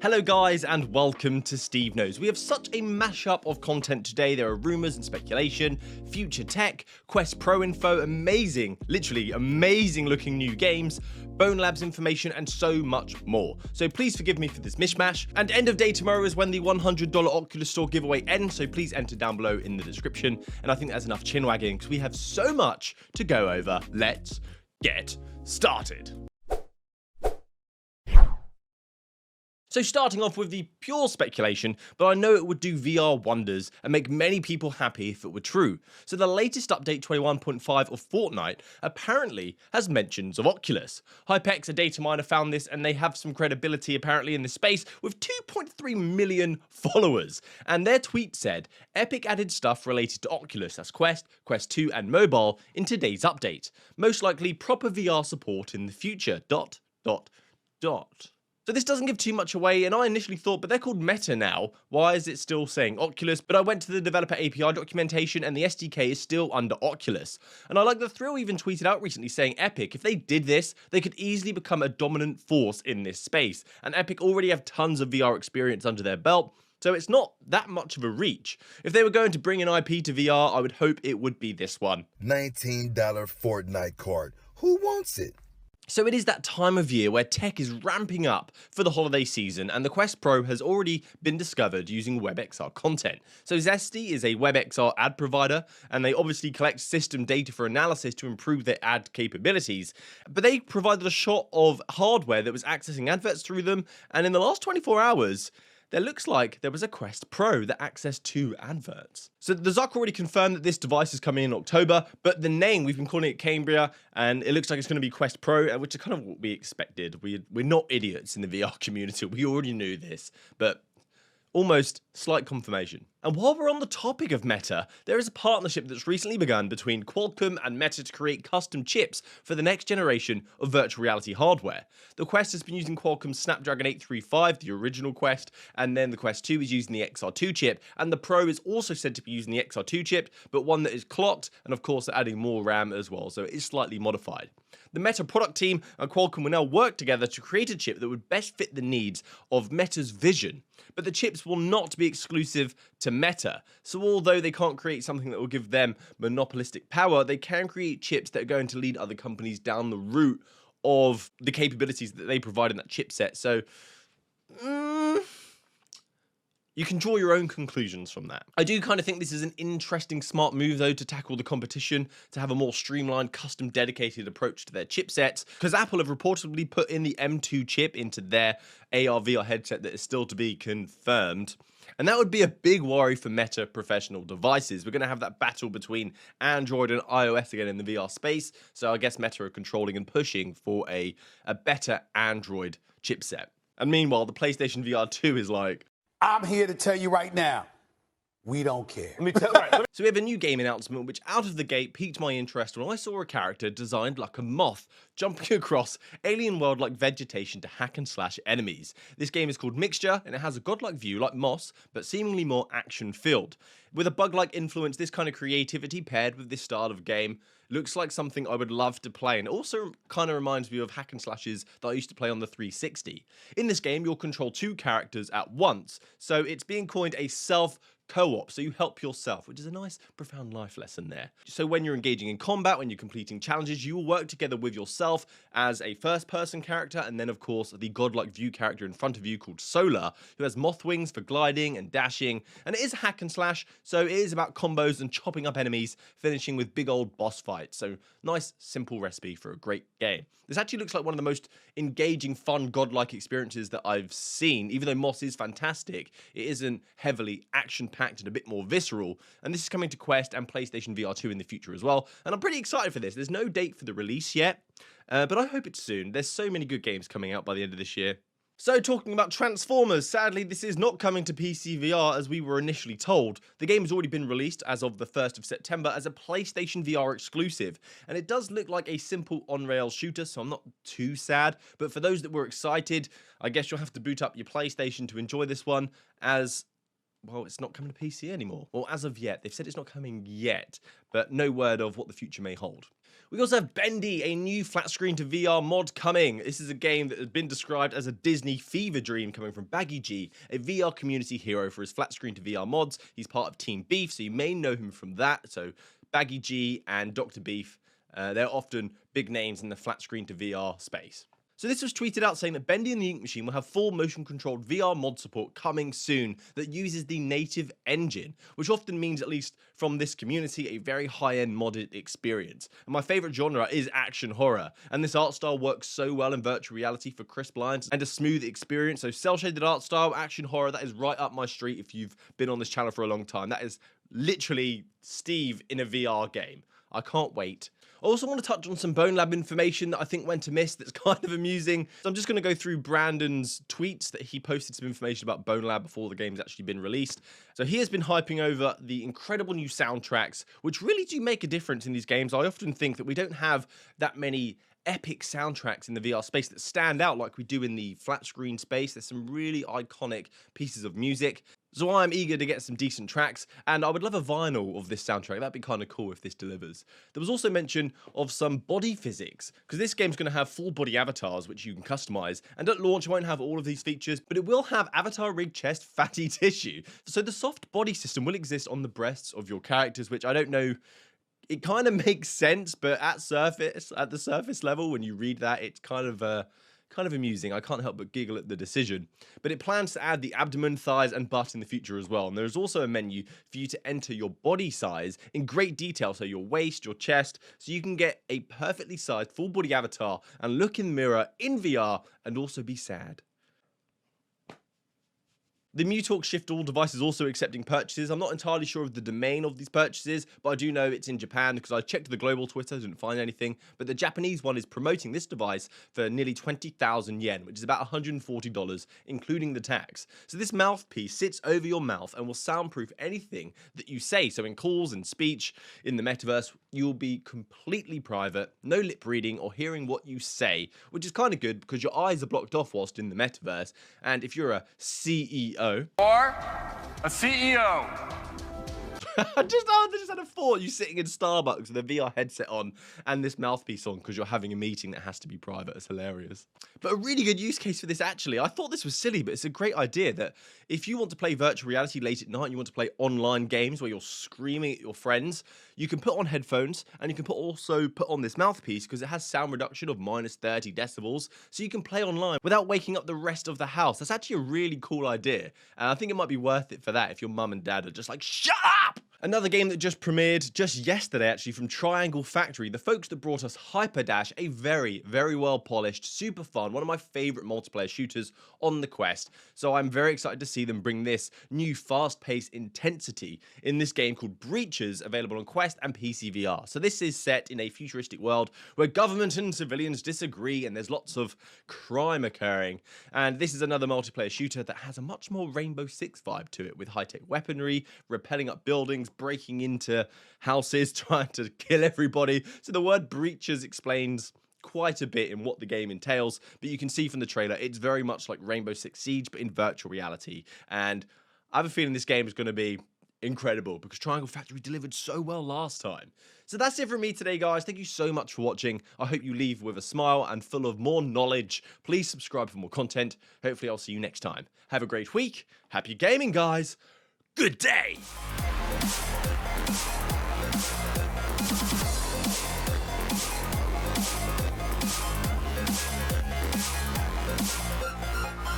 Hello guys and welcome to SteveKnows. We have such a mashup of content today. There are rumours and speculation, future tech, Quest Pro info, amazing, literally amazing looking new games, Bonelab's information and so much more. So please forgive me for this mishmash. And end of day tomorrow is when the $100 Oculus Store giveaway ends, so please enter down below in the description. And I think that's enough chin wagging because we have so much to go over. Let's get started. So starting off with the pure speculation, but I know it would do VR wonders and make many people happy if it were true. So the latest update 21.5 of Fortnite apparently has mentions of Oculus. Hypex, a data miner, found this and they have some credibility apparently in this space with 2.3 million followers. And their tweet said, Epic added stuff related to Oculus, that's Quest, Quest 2 and mobile in today's update. Most likely proper VR support in the future, ... So this doesn't give too much away, and I initially thought, but they're called Meta now. Why is it still saying Oculus? But I went to the developer API documentation, and the SDK is still under Oculus. And I like that Thrill even tweeted out recently saying, Epic, if they did this, they could easily become a dominant force in this space. And Epic already have tons of VR experience under their belt, so it's not that much of a reach. If they were going to bring an IP to VR, I would hope it would be this one. $19 Fortnite card. Who wants it? So it is that time of year where tech is ramping up for the holiday season, and the Quest Pro has already been discovered using WebXR content. So Zesty is a WebXR ad provider, and they obviously collect system data for analysis to improve their ad capabilities. But they provided a shot of hardware that was accessing adverts through them, and in the last 24 hours, there looks like there was a Quest Pro that accessed 2 adverts. So the Zuck already confirmed that this device is coming in October, but the name, we've been calling it Cambria, and it looks like it's going to be Quest Pro, which is kind of what we expected. We're not idiots in the VR community. We already knew this, but almost slight confirmation. And while we're on the topic of Meta, there is a partnership that's recently begun between Qualcomm and Meta to create custom chips for the next generation of virtual reality hardware. The Quest has been using Qualcomm's Snapdragon 835, the original Quest, and then the Quest 2 is using the XR2 chip, and the Pro is also said to be using the XR2 chip, but one that is clocked, and of course adding more RAM as well, so it is slightly modified. The Meta product team and Qualcomm will now work together to create a chip that would best fit the needs of Meta's vision. But the chips will not be exclusive to Meta. So although they can't create something that will give them monopolistic power, they can create chips that are going to lead other companies down the route of the capabilities that they provide in that chipset. So you can draw your own conclusions from that. I do kind of think this is an interesting, smart move, though, to tackle the competition, to have a more streamlined, custom, dedicated approach to their chipsets, because Apple have reportedly put in the M2 chip into their AR/VR headset that is still to be confirmed. And that would be a big worry for Meta professional devices. We're going to have that battle between Android and iOS again in the VR space, so I guess Meta are controlling and pushing for a better Android chipset. And meanwhile, the PlayStation VR 2 is like, I'm here to tell you right now, we don't care. So we have a new game announcement which out of the gate piqued my interest when I saw a character designed like a moth jumping across alien world-like vegetation to hack and slash enemies. This game is called Mixture and it has a godlike view like Moss, but seemingly more action-filled. With a bug-like influence, this kind of creativity paired with this style of game looks like something I would love to play, and it also kind of reminds me of hack and slashes that I used to play on the 360. In this game, you'll control 2 characters at once, so it's being coined a self-co-op, so you help yourself, which is a nice, profound life lesson there. So when you're engaging in combat, when you're completing challenges, you will work together with yourself as a first-person character, and then, of course, the godlike view character in front of you called Solar, who has moth wings for gliding and dashing, and it is a hack and slash, so it is about combos and chopping up enemies, finishing with big old boss fights. So nice, simple recipe for a great game. This actually looks like one of the most engaging, fun, godlike experiences that I've seen. Even though Moss is fantastic, it isn't heavily action-packed and a bit more visceral. And this is coming to Quest and PlayStation VR 2 in the future as well. And I'm pretty excited for this. There's no date for the release yet, but I hope it's soon. There's so many good games coming out by the end of this year. So talking about Transformers, sadly this is not coming to PC VR as we were initially told. The game has already been released as of the 1st of September as a PlayStation VR exclusive, and it does look like a simple on-rails shooter, so I'm not too sad, but for those that were excited, I guess you'll have to boot up your PlayStation to enjoy this one, as well, it's not coming to PC anymore. Well, as of yet, they've said it's not coming yet, but no word of what the future may hold. We also have Bendy, a new flat screen to VR mod coming. This is a game that has been described as a Disney fever dream coming from Baggy G, a VR community hero for his flat screen to VR mods. He's part of Team Beef, so you may know him from that. So Baggy G and Dr. Beef, they're often big names in the flat screen to VR space. So this was tweeted out saying that Bendy and the Ink Machine will have full motion-controlled VR mod support coming soon that uses the native engine, which often means, at least from this community, a very high-end modded experience. And my favourite genre is action horror, and this art style works so well in virtual reality for crisp lines and a smooth experience. So cel-shaded art style, action horror, that is right up my street if you've been on this channel for a long time. That is literally Steve in a VR game. I can't wait. I also want to touch on some Bonelab information that I think went amiss that's kind of amusing. So I'm just going to go through Brandon's tweets that he posted some information about Bonelab before the game's actually been released. So he has been hyping over the incredible new soundtracks, which really do make a difference in these games. I often think that we don't have that many epic soundtracks in the VR space that stand out like we do in the flat screen space. There's some really iconic pieces of music. So I'm eager to get some decent tracks, and I would love a vinyl of this soundtrack. That'd be kind of cool if this delivers. There was also mention of some body physics, because this game's going to have full body avatars, which you can customize, and at launch it won't have all of these features, but it will have avatar rig chest fatty tissue. So the soft body system will exist on the breasts of your characters, which I don't know. It kind of makes sense, but at the surface level, when you read that, it's kind of amusing. I can't help but giggle at the decision. But it plans to add the abdomen, thighs, and butt in the future as well. And there's also a menu for you to enter your body size in great detail. So your waist, your chest, so you can get a perfectly sized full body avatar and look in the mirror in VR and also be sad. The Mutalk Shift All device is also accepting purchases. I'm not entirely sure of the domain of these purchases, but I do know it's in Japan because I checked the global Twitter, didn't find anything. But the Japanese one is promoting this device for nearly 20,000 yen, which is about $140, including the tax. So this mouthpiece sits over your mouth and will soundproof anything that you say. So in calls and speech in the metaverse, you'll be completely private, no lip reading or hearing what you say, which is kind of good because your eyes are blocked off whilst in the metaverse. And if you're a CEO, or a CEO. I just had a thought. You sitting in Starbucks with a VR headset on and this mouthpiece on because you're having a meeting that has to be private. It's hilarious. But a really good use case for this, actually. I thought this was silly, but it's a great idea that if you want to play virtual reality late at night, you want to play online games where you're screaming at your friends, you can put on headphones and you can also put on this mouthpiece because it has sound reduction of -30 decibels. So you can play online without waking up the rest of the house. That's actually a really cool idea. And I think it might be worth it for that if your mum and dad are just like, shut up! Another game that just premiered just yesterday, actually, from Triangle Factory, the folks that brought us Hyper Dash, a very, very well polished, super fun, one of my favorite multiplayer shooters on the Quest. So I'm very excited to see them bring this new fast-paced intensity in this game called Breaches, available on Quest and PC VR. So this is set in a futuristic world where government and civilians disagree and there's lots of crime occurring. And this is another multiplayer shooter that has a much more Rainbow Six vibe to it, with high-tech weaponry, rappelling up buildings, breaking into houses, trying to kill everybody. So the word breaches explains quite a bit in what the game entails, but you can see from the trailer it's very much like Rainbow Six Siege but in virtual reality, and I have a feeling this game is going to be incredible because Triangle Factory delivered so well last time. So that's it from me today, guys. Thank you so much for watching. I hope you leave with a smile and full of more knowledge. Please subscribe for more content. Hopefully I'll see you next time. Have a great week. Happy gaming, guys. Good day.